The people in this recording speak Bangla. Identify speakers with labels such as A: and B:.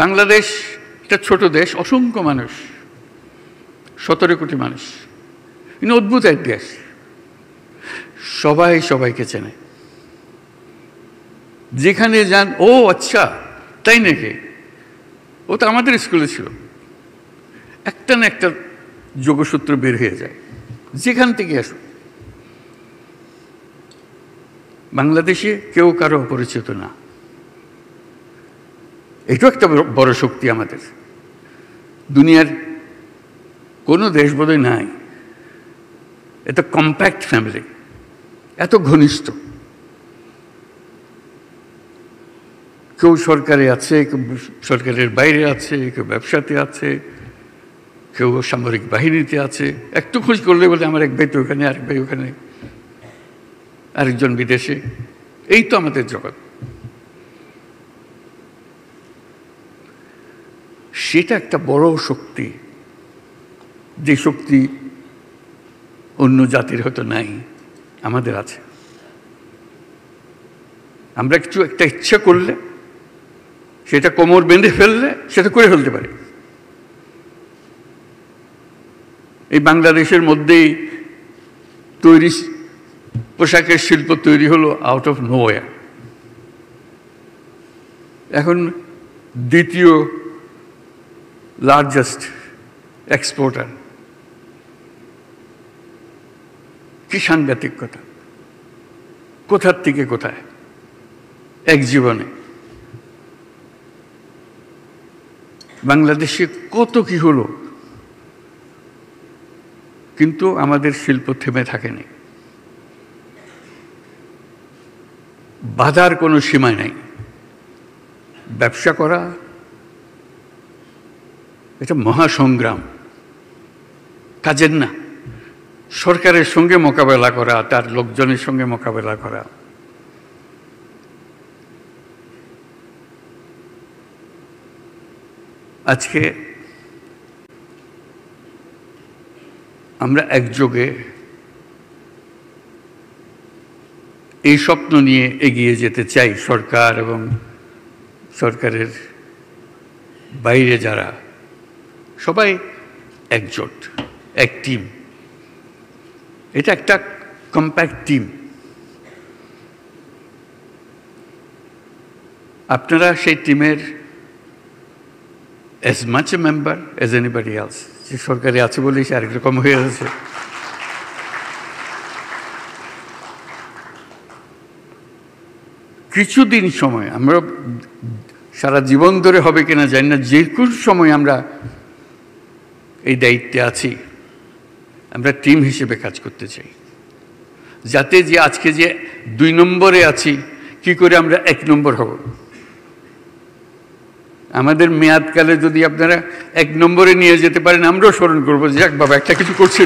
A: বাংলাদেশ একটা ছোট দেশ, অসংখ্য মানুষ, 17 কোটি মানুষ, কিন্তু অদ্ভুত এক দেশ, সবাই সবাইকে চেনে। যেখানে যান, ও আচ্ছা তাই নাকি, ও তো আমাদের স্কুলে ছিল, একটা না একটা যোগসূত্র বের হয়ে যায় যেখান থেকে আসুক। বাংলাদেশে কেউ কারো অপরিচিত না, এটাও একটা বড় শক্তি আমাদের। দুনিয়ার কোনো দেশ বোধহয় নাই এত কম্প্যাক্ট ফ্যামিলি, এত ঘনিষ্ঠ। কেউ সরকারে আছে, কেউ সরকারের বাইরে আছে, কেউ ব্যবসাতে আছে, কেউ সামরিক বাহিনীতে আছে। একটু খোঁজ করলে বলে আমার এক ভাই তো ওখানে, আরেক ভাই ওখানে, আরেকজন বিদেশে। এই তো আমাদের জগৎ। সেটা একটা বড় শক্তি, যে শক্তি অন্য জাতির হয়তো নাই, আমাদের আছে। আমরা কিছু একটা ইচ্ছা করলে, সেটা কোমর বেঁধে ফেললে সেটা করে ফেলতে পারি। এই বাংলাদেশের মধ্যেই তৈরি পোশাকের শিল্প তৈরি হলো আউট অফ নোওয়্যার। এখন দ্বিতীয় লার্জেস্ট এক্সপোর্টার। কি সাংঘাতিক কথা! কোথার থেকে কোথায় এক জীবনে। বাংলাদেশে কত কি হলো, কিন্তু আমাদের শিল্প থেমে থাকেনি। বাধার কোনো সীমা নেই। ব্যবসা করা এটা মহাসংগ্রাম, কাজের না। সরকারের সঙ্গে মোকাবেলা করা, তার লোকজনের সঙ্গে মোকাবেলা করা। আজকে আমরা একযোগে এই স্বপ্ন নিয়ে এগিয়ে যেতে চাই। সরকার এবং সরকারের বাইরে যারা, সবাই একজোট, এক টিম। এটা একটা কম্প্যাক্ট টিম। আপনারা সেই টিমের as much a member as anybody else. যে সরকারে আছে বলেই সে আরেক রকম হয়ে আছে। কিছুদিন সময়, আমরা সারা জীবন ধরে হবে কিনা জানি না, যে কোন সময় আমরা এই দায়িত্বে আছি, আমরা টিম হিসেবে কাজ করতে চাই, যাতে যে আজকে যে 2 নম্বরে আছি, কি করে আমরা 1 নম্বর হব। আমাদের মেয়াদকালে যদি আপনারা 1 নম্বরে নিয়ে যেতে পারেন, আমরাও স্মরণ করবো, যাক বাবা একটা কিছু করছে।